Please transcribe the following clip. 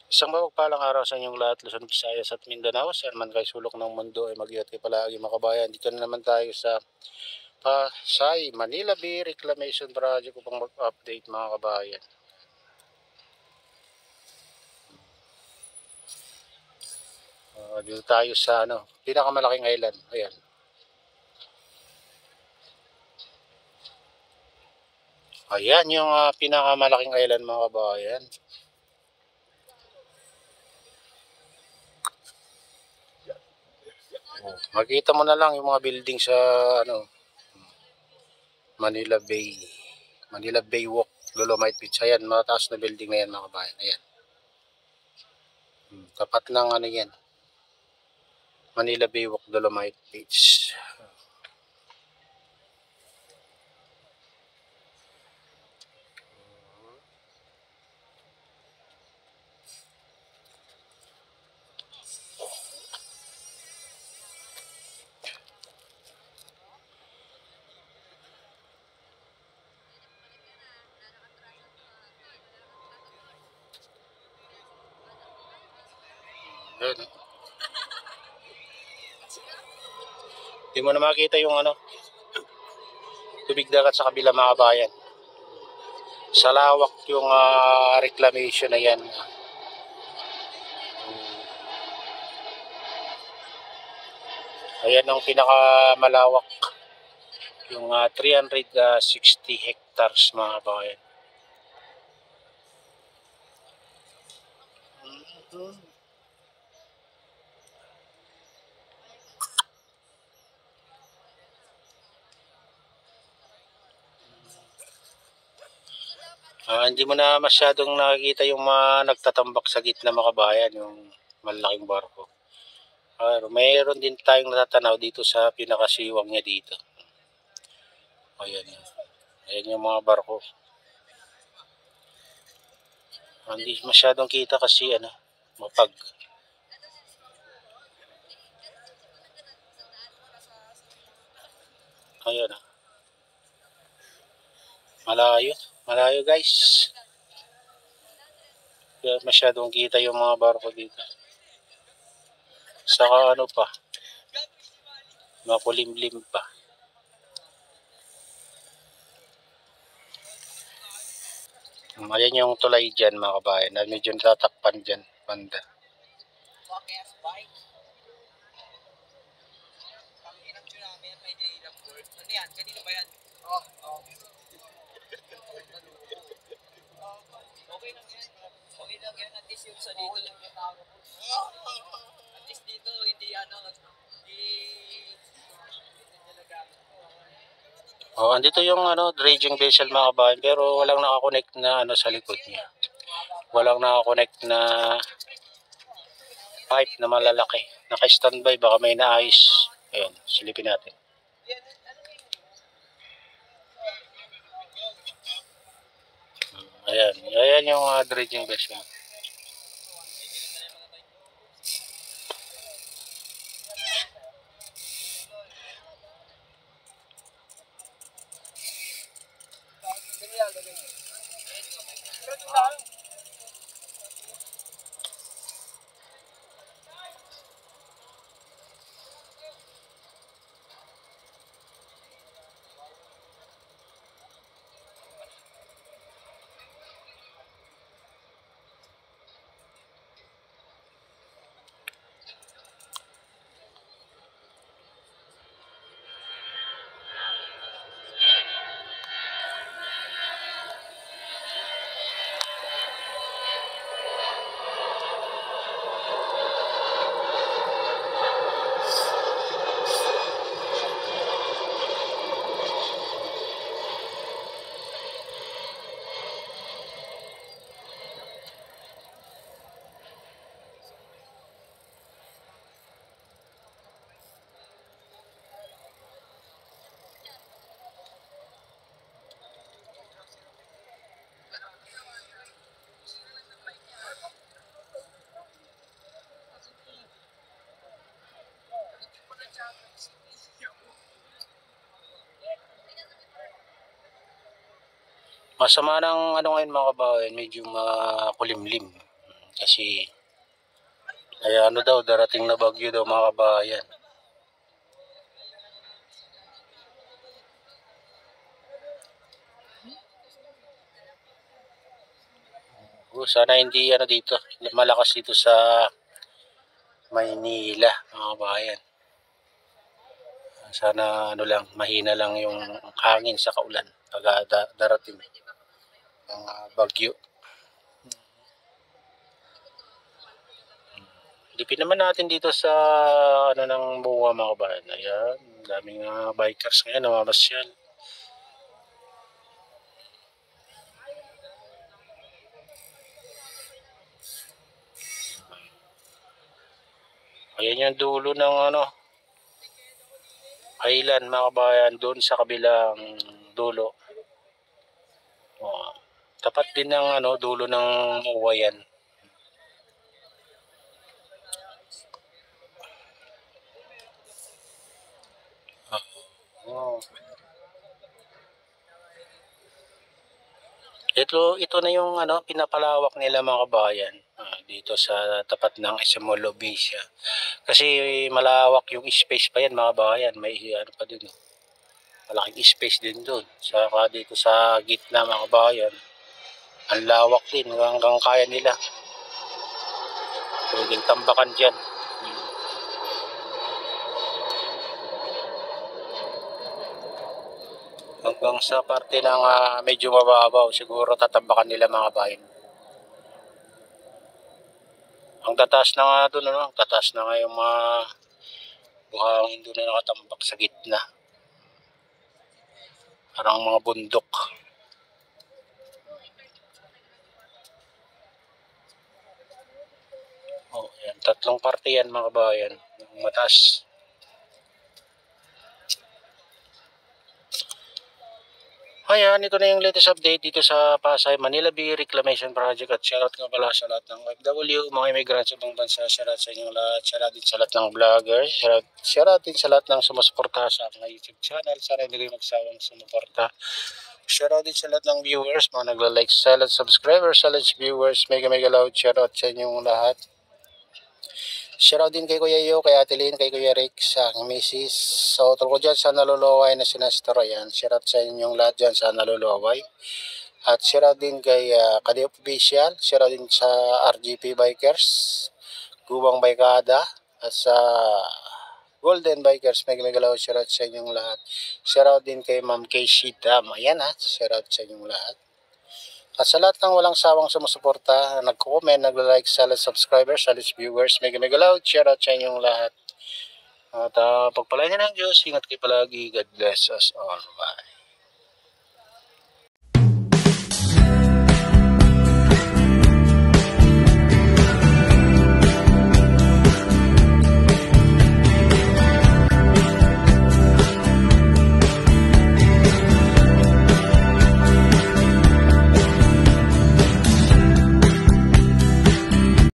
Isang mapagpalang araw sa inyong lahat, Luzon, Visayas at Mindanao. Saan man kayo sulok ng mundo ay mag-iot kayo palagi mga kabayan. Dito na naman tayo sa Pasay, Manila Bay Reclamation Project upang mag-update mga kabayan. Dito tayo sa pinakamalaking island. Ayan. Ayan yung pinakamalaking island mga kabayan. Makita mo na lang yung mga building sa Manila Bay. Manila Bay Walk, Dolomite Beach. Ayan, mataas na building na yan mga kabayan. Ayan. Tapat ng yan. Manila Bay Walk, Dolomite Beach. Ayan. Hindi mo na makita yung tubig dagat sa kabila mga kabayan. Sa lawak yung reclamation na yan. Ayan ang pinakamalawak. Yung 360 hectares mga kabayan. Hindi mo na masyadong nakikita yung mga nagtatambak sa gitna mga kabayan, yung malaking barko. Mayroon din tayong natatanaw dito sa pinakasiwang niya dito. Ayan. Ayan yung mga barko. Hindi masyadong kita kasi mapag. Ayan. Malayo guys. Kaya masyadong kita yung mga barko dito. Saka pa, makulimlim pa. Ayan yung tulay dyan mga kabayan na medyo natatakpan dyan banda. Kanino ba yan? Okay lang yan. Okay lang yan. At least yung sa dito. At least dito, hindi Andito yung dredging vessel mga kabayan pero walang nakakonect na sa likod niya. Walang nakakonect na pipe na malalaki. Naka-standby, baka may naayos. Ayun, silipin natin. Ayan yung dredging vessel. Masama ng ngayon mga kabayan, medyo makulimlim. Kasi ay ano daw, darating na bagyo daw mga kabayan. Sana hindi ano dito, malakas dito sa Maynila mga kabayan. Sana ano lang, mahina lang yung hangin sa kaulan pag darating ang bagyo. Dipin naman natin dito sa ano ng buwa mga kabayan. Ayan, daming bikers ngayon namamasyal. Ayan yung dulo ng ano, island mga kabayan, doon sa kabilang dulo. Oh, tapat din ng ano, dulo ng uwayan. Oh. Ito na yung ano, pinapalawak nila mga kabayan dito sa tapat ng SM Lobisia. Kasi malawak yung space pa yan mga kabayan. May ano pa din. Malaking space din doon. Saka dito sa gitna mga kabayan. Ang lawak din hanggang kaya nila. Pwedeng tambakan dyan. Hanggang sa parte ng medyo mababaw, siguro tatambakan nila mga kabayan. Ang tataas na nga doon, ano? Tataas na nga yung mga buhangin doon na nakatambak sa gitna. Parang mga bundok. Oh, yan. Tatlong parte yan mga kabayan. Yung mataas. Ayan, ito na yung latest update dito sa Pasay, Manila Bay Reclamation Project at shoutout nga pala sa lahat ng OFW, mga immigrants sa ibang bansa, shoutout sa inyong lahat, shoutout din sa lahat ng vloggers, shoutout din sa lahat ng sumusuporta sa aking YouTube channel, sana hindi kayo magsawang sumuporta. Shoutout din sa lahat ng viewers, mga nagla-like, silent subscribers, silent viewers, mega loud shoutout sa inyong lahat. Shoutout din kay Kuya Yo, kay Ate Lynn, kay Kuya Rick, sa aking misis. So, tungkol dyan sa naluloway na sinastro, yan. Shoutout sa inyong lahat dyan sa naluloway. At shoutout din kay Kadi Official, shoutout din sa RGP Bikers, Gubang Baykada, at sa Golden Bikers, mega loud shoutout sa inyong lahat. Shoutout din kay Ma'am Casey Dam, ayan ha, shoutout sa inyong lahat. At sa lahat ng walang sawang sumusuporta, nag-comment, nag-like, silent subscribers, silent viewers, mega loud, shoutout sa inyong lahat. At pagpalain niya ng Diyos, ingat kayo palagi. God bless us all. Bye.